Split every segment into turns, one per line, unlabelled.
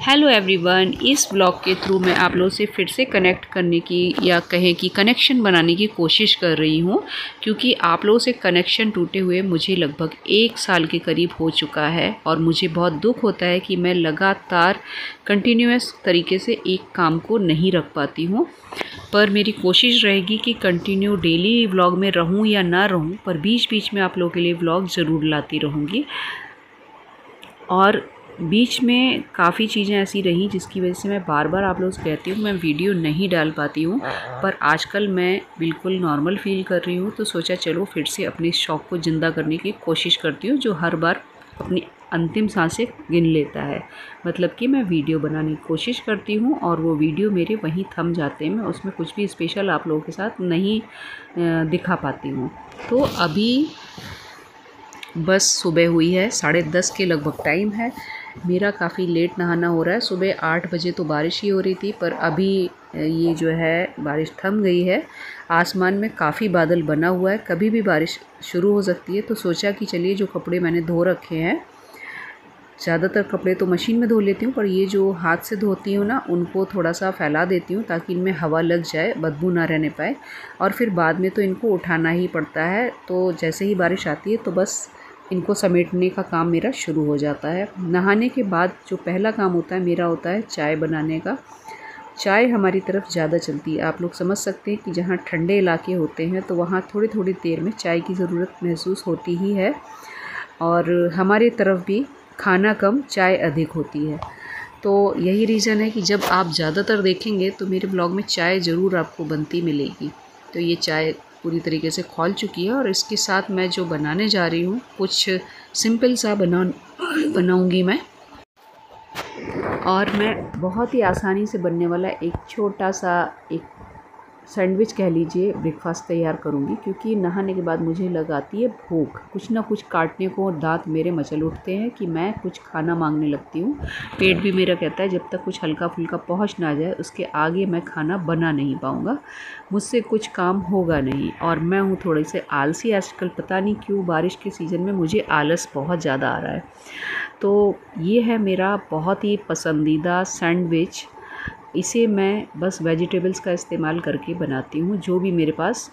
Hello everyone, इस blog के through मैं आप लोगों से फिर से कनेक्ट करने की या कहें कि कनेक्शन बनाने की कोशिश कर रही हूँ, क्योंकि आप लोगों से कनेक्शन टूटे हुए मुझे लगभग 1 साल के करीब हो चुका है और मुझे बहुत दुख होता है कि मैं लगातार कंटिन्यूअस तरीके से एक काम को नहीं रख पाती हूँ। पर मेरी कोशिश रहेगी कि कंटिन्यू डेली व्लॉग में रहूँ या ना रहूँ, पर बीच बीच में आप लोगों के लिए व्लॉग ज़रूर लाती रहूँगी। और बीच में काफ़ी चीज़ें ऐसी रहीं जिसकी वजह से मैं बार बार आप लोगों से कहती हूँ मैं वीडियो नहीं डाल पाती हूँ, पर आजकल मैं बिल्कुल नॉर्मल फ़ील कर रही हूँ, तो सोचा चलो फिर से अपने शौक़ को ज़िंदा करने की कोशिश करती हूँ, जो हर बार अपनी अंतिम सांसें गिन लेता है। मतलब कि मैं वीडियो बनाने की कोशिश करती हूँ और वो वीडियो मेरे वहीं थम जाते हैं, मैं उसमें कुछ भी स्पेशल आप लोगों के साथ नहीं दिखा पाती हूँ। तो अभी बस सुबह हुई है, 10:30 के लगभग टाइम है। मेरा काफ़ी लेट नहाना हो रहा है। सुबह 8 बजे तो बारिश ही हो रही थी, पर अभी ये जो है बारिश थम गई है। आसमान में काफ़ी बादल बना हुआ है, कभी भी बारिश शुरू हो सकती है। तो सोचा कि चलिए जो कपड़े मैंने धो रखे हैं, ज़्यादातर कपड़े तो मशीन में धो लेती हूँ, पर ये जो हाथ से धोती हूँ ना, उनको थोड़ा सा फैला देती हूँ ताकि इनमें हवा लग जाए, बदबू ना रहने पाए। और फिर बाद में तो इनको उठाना ही पड़ता है, तो जैसे ही बारिश आती है तो बस इनको समेटने का काम मेरा शुरू हो जाता है। नहाने के बाद जो पहला काम होता है मेरा, होता है चाय बनाने का। चाय हमारी तरफ ज़्यादा चलती है। आप लोग समझ सकते हैं कि जहाँ ठंडे इलाके होते हैं तो वहाँ थोड़ी थोड़ी देर में चाय की ज़रूरत महसूस होती ही है। और हमारी तरफ भी खाना कम, चाय अधिक होती है। तो यही रीज़न है कि जब आप ज़्यादातर देखेंगे तो मेरे ब्लॉग में चाय ज़रूर आपको बनती मिलेगी। तो ये चाय पूरी तरीके से खौल चुकी है और इसके साथ मैं जो बनाने जा रही हूँ, कुछ सिंपल सा बनाऊँगी मैं। और मैं बहुत ही आसानी से बनने वाला एक छोटा सा एक सैंडविच कह लीजिए ब्रेकफास्ट तैयार करूँगी, क्योंकि नहाने के बाद मुझे लगाती है भूख। कुछ ना कुछ काटने को दांत मेरे मचल उठते हैं कि मैं कुछ खाना मांगने लगती हूँ। पेट भी मेरा कहता है जब तक कुछ हल्का फुल्का पहुँच ना जाए उसके आगे मैं खाना बना नहीं पाऊँगा, मुझसे कुछ काम होगा नहीं। और मैं हूँ थोड़ी सी आलसी आजकल, पता नहीं क्यों बारिश के सीज़न में मुझे आलस बहुत ज़्यादा आ रहा है। तो ये है मेरा बहुत ही पसंदीदा सैंडविच। इसे मैं बस वेजिटेबल्स का इस्तेमाल करके बनाती हूँ, जो भी मेरे पास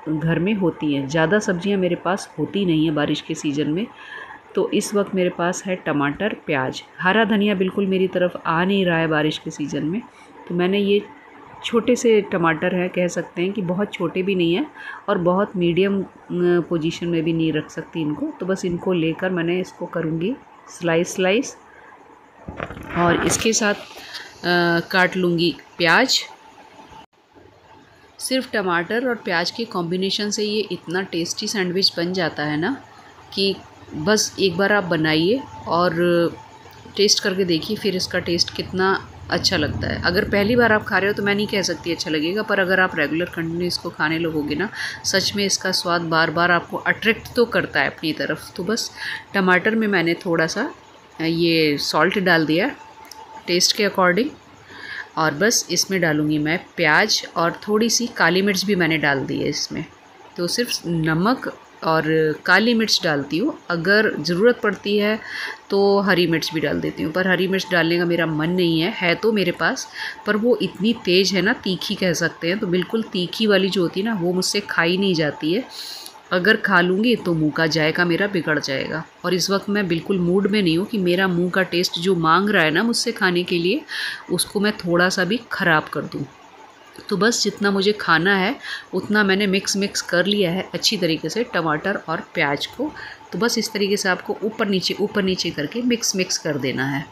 घर में होती हैं। ज़्यादा सब्जियाँ मेरे पास होती नहीं है बारिश के सीज़न में। तो इस वक्त मेरे पास है टमाटर, प्याज। हरा धनिया बिल्कुल मेरी तरफ आ नहीं रहा है बारिश के सीज़न में, तो मैंने ये छोटे से टमाटर हैं, कह सकते हैं कि बहुत छोटे भी नहीं हैं और बहुत मीडियम पोजीशन में भी नहीं रख सकती इनको। तो बस इनको लेकर मैंने इसको करूँगी स्लाइस और इसके साथ काट लूँगी प्याज। सिर्फ टमाटर और प्याज के कॉम्बिनेशन से ये इतना टेस्टी सैंडविच बन जाता है ना, कि बस एक बार आप बनाइए और टेस्ट करके देखिए फिर इसका टेस्ट कितना अच्छा लगता है। अगर पहली बार आप खा रहे हो तो मैं नहीं कह सकती अच्छा लगेगा, पर अगर आप रेगुलर कंटिन्यू इसको खाने लगोगे ना, सच में इसका स्वाद बार बार आपको अट्रैक्ट तो करता है अपनी तरफ। तो बस टमाटर में मैंने थोड़ा सा ये सॉल्ट डाल दिया टेस्ट के अकॉर्डिंग, और बस इसमें डालूँगी मैं प्याज और थोड़ी सी काली मिर्च भी मैंने डाल दी है इसमें। तो सिर्फ नमक और काली मिर्च डालती हूँ, अगर ज़रूरत पड़ती है तो हरी मिर्च भी डाल देती हूँ, पर हरी मिर्च डालने का मेरा मन नहीं है तो मेरे पास, पर वो इतनी तेज़ है ना, तीखी कह सकते हैं। तो बिल्कुल तीखी वाली जो होती है ना, वो मुझसे खाई नहीं जाती है। अगर खा लूँगी तो मुँह का जायका मेरा बिगड़ जाएगा, और इस वक्त मैं बिल्कुल मूड में नहीं हूँ कि मेरा मुँह का टेस्ट जो मांग रहा है ना मुझसे खाने के लिए, उसको मैं थोड़ा सा भी ख़राब कर दूँ। तो बस जितना मुझे खाना है उतना मैंने मिक्स कर लिया है अच्छी तरीके से टमाटर और प्याज को। तो बस इस तरीके से आपको ऊपर नीचे करके मिक्स कर देना है।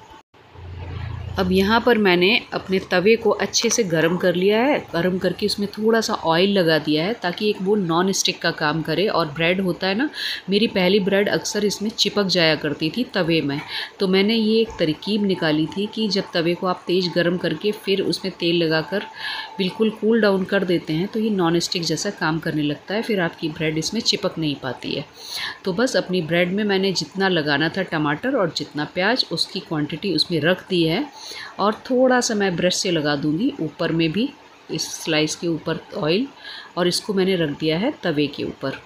अब यहाँ पर मैंने अपने तवे को अच्छे से गरम कर लिया है। गरम करके उसमें थोड़ा सा ऑयल लगा दिया है ताकि एक वो नॉन स्टिक का काम करे। और ब्रेड होता है ना, मेरी पहली ब्रेड अक्सर इसमें चिपक जाया करती थी तवे में। तो मैंने ये एक तरकीब निकाली थी कि जब तवे को आप तेज़ गरम करके फिर उसमें तेल लगाकर बिल्कुल कूल डाउन कर देते हैं तो ये नॉन स्टिक जैसा काम करने लगता है, फिर आपकी ब्रेड इसमें चिपक नहीं पाती है। तो बस अपनी ब्रेड में मैंने जितना लगाना था टमाटर और जितना प्याज, उसकी क्वांटिटी उसमें रख दी है। और थोड़ा सा मैं ब्रश से लगा दूंगी ऊपर में भी, इस स्लाइस के ऊपर ऑयल, और इसको मैंने रख दिया है तवे के ऊपर।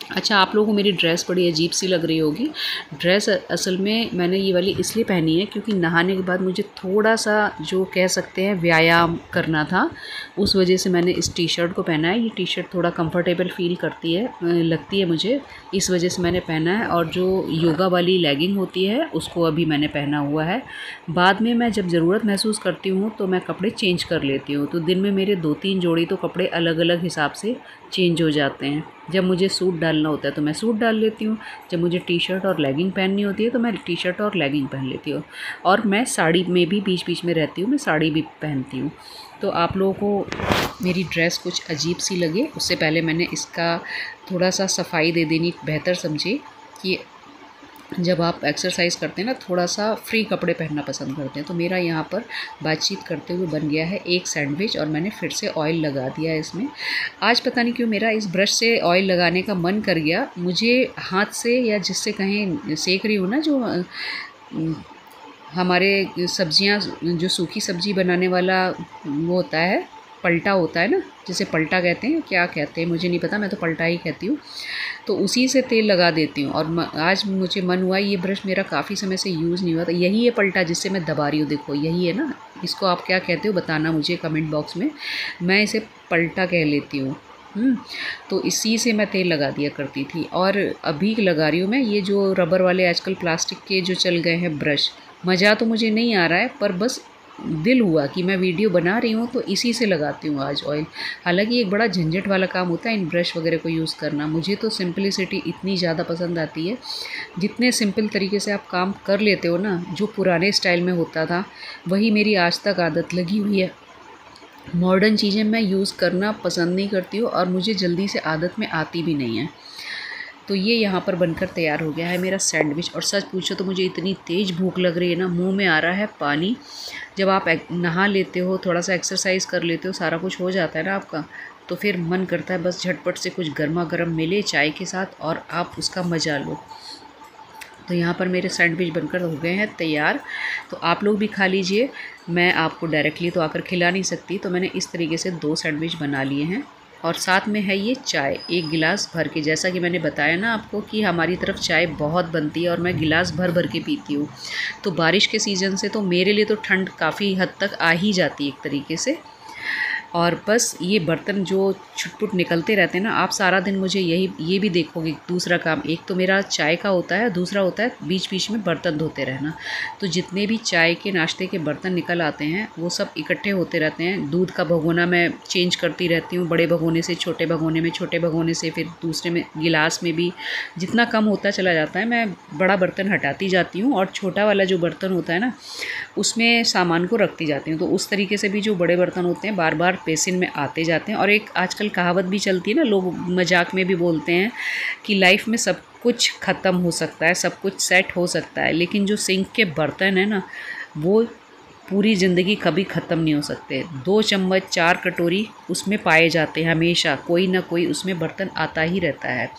अच्छा, आप लोगों को मेरी ड्रेस बड़ी अजीब सी लग रही होगी। ड्रेस असल में मैंने ये वाली इसलिए पहनी है क्योंकि नहाने के बाद मुझे थोड़ा-सा जो कह सकते हैं व्यायाम करना था, उस वजह से मैंने इस टी-शर्ट को पहना है। ये टी-शर्ट थोड़ा कंफर्टेबल फ़ील करती है लगती है मुझे, इस वजह से मैंने पहना है। और जो योगा वाली लेगिंग होती है, उसको अभी मैंने पहना हुआ है। बाद में मैं जब ज़रूरत महसूस करती हूँ, तो मैं कपड़े चेंज कर लेती हूँ। तो दिन में मेरे 2-3 जोड़ी तो कपड़े अलग-अलग हिसाब से चेंज हो जाते हैं। जब मुझे सूट डालना होता है तो मैं सूट डाल लेती हूँ, जब मुझे टी-शर्ट और लेगिंग पहननी होती है तो मैं टी-शर्ट और लेगिंग पहन लेती हूँ। और मैं साड़ी में भी बीच-बीच में रहती हूँ, मैं साड़ी भी पहनती हूँ। तो आप लोगों को मेरी ड्रेस कुछ अजीब सी लगे, उससे पहले मैंने इसका थोड़ा-सा सफाई दे देनी बेहतर समझी कि जब आप एक्सरसाइज करते हैं ना, थोड़ा-सा फ्री कपड़े पहनना पसंद करते हैं। तो मेरा यहाँ पर बातचीत करते हुए बन गया है एक सैंडविच और मैंने फिर से ऑयल लगा दिया है इसमें। आज पता नहीं क्यों मेरा इस ब्रश से ऑयल लगाने का मन कर गया। मुझे हाथ से या जिससे कहें सेक रही हूँ ना, जो हमारे सब्जियां, जो सूखी सब्जी बनाने वाला वो होता है, पलटा होता है ना, जिसे पलटा कहते हैं, क्या कहते हैं मुझे नहीं पता, मैं तो पलटा ही कहती हूँ। तो उसी से तेल लगा देती हूँ। और आज मुझे मन हुआ, ये ब्रश मेरा काफ़ी समय से यूज़ नहीं हुआ था। यही है पलटा जिससे मैं दबा रही हूँ, देखो यही है ना। इसको आप क्या कहते हो बताना मुझे कमेंट बॉक्स में, मैं इसे पलटा कह लेती हूँ। तो इसी से मैं तेल लगा दिया करती थी और अभी लगा रही हूँ मैं ये जो रबर वाले आजकल प्लास्टिक के जो चल गए हैं ब्रश। मज़ा तो मुझे नहीं आ रहा है, पर बस दिल हुआ कि मैं वीडियो बना रही हूँ तो इसी से लगाती हूँ आज ऑयल। हालांकि एक बड़ा झंझट वाला काम होता है इन ब्रश वगैरह को यूज़ करना। मुझे तो सिंपलिसिटी इतनी ज़्यादा पसंद आती है। जितने सिंपल तरीके से आप काम कर लेते हो ना, जो पुराने स्टाइल में होता था, वही मेरी आज तक आदत लगी हुई है। मॉडर्न चीज़ें मैं यूज़ करना पसंद नहीं करती हूँ और मुझे जल्दी से आदत में आती भी नहीं है। तो ये यहाँ पर बनकर तैयार हो गया है मेरा सैंडविच। और सच पूछो तो मुझे इतनी तेज़ भूख लग रही है ना, मुंह में आ रहा है पानी। जब आप नहा लेते हो, थोड़ा सा एक्सरसाइज कर लेते हो, सारा कुछ हो जाता है ना आपका, तो फिर मन करता है बस झटपट से कुछ गर्मा गर्म मिले चाय के साथ और आप उसका मज़ा लो। तो यहाँ पर मेरे सैंडविच बनकर हो गए हैं तैयार। तो आप लोग भी खा लीजिए। मैं आपको डायरेक्टली तो आकर खिला नहीं सकती, तो मैंने इस तरीके से 2 सैंडविच बना लिए हैं। और साथ में है ये चाय, 1 गिलास भर के। जैसा कि मैंने बताया ना आपको कि हमारी तरफ चाय बहुत बनती है और मैं गिलास भर भर के पीती हूँ। तो बारिश के सीज़न से तो मेरे लिए तो ठंड काफ़ी हद तक आ ही जाती है एक तरीके से। और बस ये बर्तन जो छुट-पुट निकलते रहते हैं ना, आप सारा दिन मुझे ये भी देखोगे। दूसरा काम एक तो मेरा चाय का होता है, दूसरा होता है बीच-बीच में बर्तन धोते रहना। तो जितने भी चाय के नाश्ते के बर्तन निकल आते हैं, वो सब इकट्ठे होते रहते हैं। दूध का भगोना मैं चेंज करती रहती हूँ, बड़े भगोने से छोटे भगोने में, छोटे भगोने से फिर दूसरे में, गिलास में भी। जितना कम होता चला जाता है, मैं बड़ा बर्तन हटाती जाती हूँ और छोटा वाला जो बर्तन होता है ना, उसमें सामान को रखती जाती हूँ। तो उस तरीके से भी जो बड़े बर्तन होते हैं बार बार बेसिन में आते जाते हैं। और एक आजकल कहावत भी चलती है ना, लोग मजाक में भी बोलते हैं कि लाइफ में सब कुछ ख़त्म हो सकता है, सब कुछ सेट हो सकता है, लेकिन जो सिंक के बर्तन है ना, वो पूरी ज़िंदगी कभी ख़त्म नहीं हो सकते। 2 चम्मच 4 कटोरी उसमें पाए जाते हैं, हमेशा कोई ना कोई उसमें बर्तन आता ही रहता है।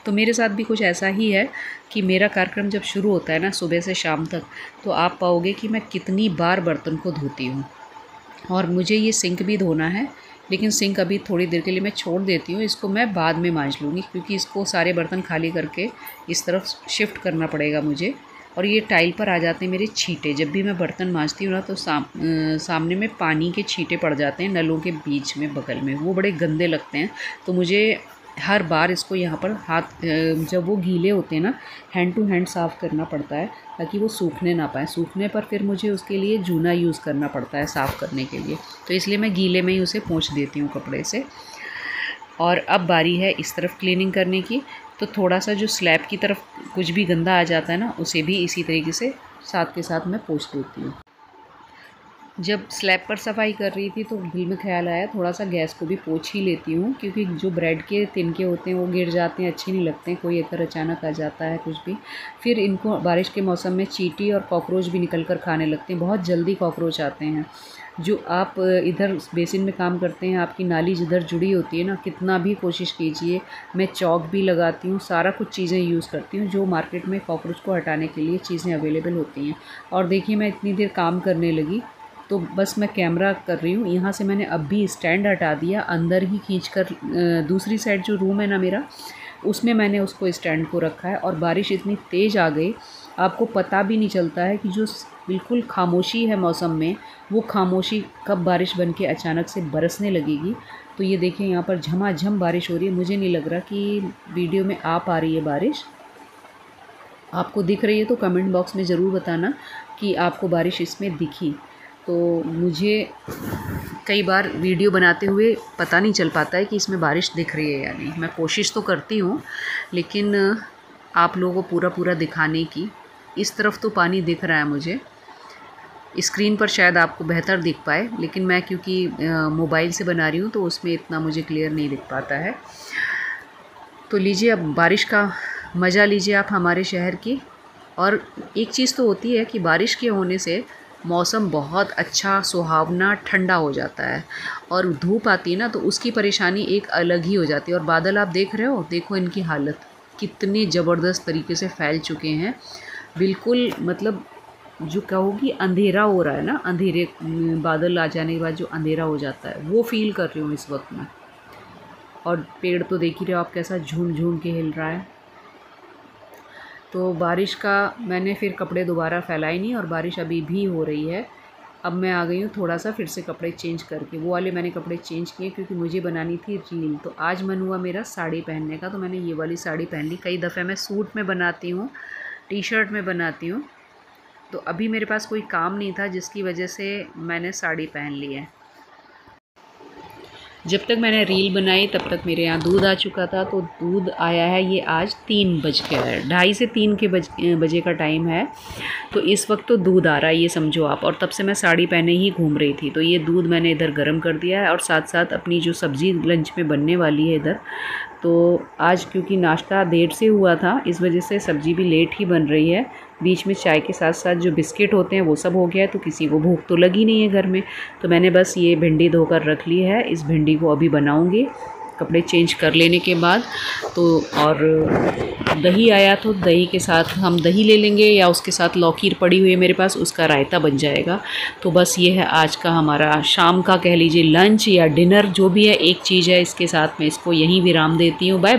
तो मेरे साथ भी कुछ ऐसा ही है कि मेरा कार्यक्रम जब शुरू होता है ना सुबह से शाम तक, तो आप पाओगे कि मैं कितनी बार बर्तन को धोती हूँ। और मुझे ये सिंक भी धोना है, लेकिन सिंक अभी थोड़ी देर के लिए मैं छोड़ देती हूँ। इसको मैं बाद में मांज लूँगी, क्योंकि इसको सारे बर्तन खाली करके इस तरफ शिफ्ट करना पड़ेगा मुझे। और ये टाइल पर आ जाते हैं मेरे छींटे। जब भी मैं बर्तन मांजती हूँ ना, तो सामने में पानी के छींटे पड़ जाते हैं नलों के बीच में, बगल में। वो बड़े गंदे लगते हैं। तो मुझे हर बार इसको यहाँ पर हाथ, जब वो गीले होते हैं ना, हैंड टू हैंड साफ़ करना पड़ता है, ताकि वो सूखने ना पाए। सूखने पर फिर मुझे उसके लिए जूना यूज़ करना पड़ता है साफ़ करने के लिए। तो इसलिए मैं गीले में ही उसे पोंछ देती हूँ कपड़े से। और अब बारी है इस तरफ क्लीनिंग करने की। तो थोड़ा सा जो स्लैब की तरफ कुछ भी गंदा आ जाता है ना, उसे भी इसी तरीके से साथ के साथ मैं पोंछ देती हूँ। जब स्लैब पर सफाई कर रही थी तो दिल में ख्याल आया थोड़ा सा गैस को भी पोंछ ही लेती हूँ, क्योंकि जो ब्रेड के तिनके होते हैं वो गिर जाते हैं, अच्छे नहीं लगते हैं। कोई अगर अचानक आ जाता है कुछ भी, फिर इनको बारिश के मौसम में चींटी और कॉकरोच भी निकल कर खाने लगते हैं। बहुत जल्दी कॉकरोच आते हैं। जो आप इधर बेसिन में काम करते हैं, आपकी नाली जिधर जुड़ी होती है ना, कितना भी कोशिश कीजिए, मैं चौक भी लगाती हूँ, सारा कुछ चीज़ें यूज़ करती हूँ जो मार्केट में कॉकरोच को हटाने के लिए चीज़ें अवेलेबल होती हैं। और देखिए मैं इतनी देर काम करने लगी तो बस मैं कैमरा कर रही हूँ। यहाँ से मैंने अब भी स्टैंड हटा दिया, अंदर ही खींच कर दूसरी साइड जो रूम है ना मेरा, उसमें मैंने उसको स्टैंड को रखा है। और बारिश इतनी तेज़ आ गई, आपको पता भी नहीं चलता है कि जो बिल्कुल खामोशी है मौसम में, वो खामोशी कब बारिश बन के अचानक से बरसने लगेगी। तो ये देखिए यहाँ पर झमाझम बारिश हो रही है। मुझे नहीं लग रहा कि वीडियो में आ पा रही है बारिश। आपको दिख रही है तो कमेंट बॉक्स में ज़रूर बताना कि आपको बारिश इसमें दिखी। तो मुझे कई बार वीडियो बनाते हुए पता नहीं चल पाता है कि इसमें बारिश दिख रही है या नहीं। मैं कोशिश तो करती हूँ, लेकिन आप लोगों को पूरा दिखाने की। इस तरफ तो पानी दिख रहा है मुझे, स्क्रीन पर शायद आपको बेहतर दिख पाए, लेकिन मैं क्योंकि मोबाइल से बना रही हूँ तो उसमें इतना मुझे क्लियर नहीं दिख पाता है। तो लीजिए, अब बारिश का मज़ा लीजिए आप हमारे शहर की। और एक चीज़ तो होती है कि बारिश के होने से मौसम बहुत अच्छा, सुहावना, ठंडा हो जाता है। और धूप आती है ना, तो उसकी परेशानी एक अलग ही हो जाती है। और बादल आप देख रहे हो, देखो इनकी हालत कितनी ज़बरदस्त तरीके से फैल चुके हैं। बिल्कुल मतलब जो कहोगी अंधेरा हो रहा है ना, अंधेरे बादल आ जाने के बाद जो अंधेरा हो जाता है, वो फील कर रही हूँ इस वक्त में। और पेड़ तो देख ही रहे हो आप कैसा झूम झूम के हिल रहा है। तो बारिश का मैंने फिर कपड़े दोबारा फैलाए नहीं, और बारिश अभी भी हो रही है। अब मैं आ गई हूँ थोड़ा सा फिर से कपड़े चेंज करके। वो वाले मैंने कपड़े चेंज किए क्योंकि मुझे बनानी थी रील। तो आज मन हुआ मेरा साड़ी पहनने का, तो मैंने ये वाली साड़ी पहन ली। कई दफ़े मैं सूट में बनाती हूँ, टी शर्ट में बनाती हूँ, तो अभी मेरे पास कोई काम नहीं था जिसकी वजह से मैंने साड़ी पहन ली है। जब तक मैंने रील बनाई तब तक मेरे यहाँ दूध आ चुका था। तो दूध आया है, ये आज 3 बज गया है, 2:30 से 3 के बजे का टाइम है। तो इस वक्त तो दूध आ रहा है, ये समझो आप। और तब से मैं साड़ी पहने ही घूम रही थी। तो ये दूध मैंने इधर गर्म कर दिया है, और साथ साथ अपनी जो सब्ज़ी लंच में बनने वाली है इधर। तो आज क्योंकि नाश्ता देर से हुआ था, इस वजह से सब्ज़ी भी लेट ही बन रही है। बीच में चाय के साथ साथ जो बिस्किट होते हैं वो सब हो गया है, तो किसी को भूख तो लगी नहीं है घर में। तो मैंने बस ये भिंडी धोकर रख ली है, इस भिंडी को अभी बनाऊंगी कपड़े चेंज कर लेने के बाद। तो और दही आया, तो दही के साथ हम दही ले लेंगे, या उसके साथ लौकी पड़ी हुई है मेरे पास, उसका रायता बन जाएगा। तो बस ये है आज का हमारा शाम का, कह लीजिए लंच या डिनर, जो भी है एक चीज़ है। इसके साथ मैं इसको यहीं विराम देती हूँ। बाय।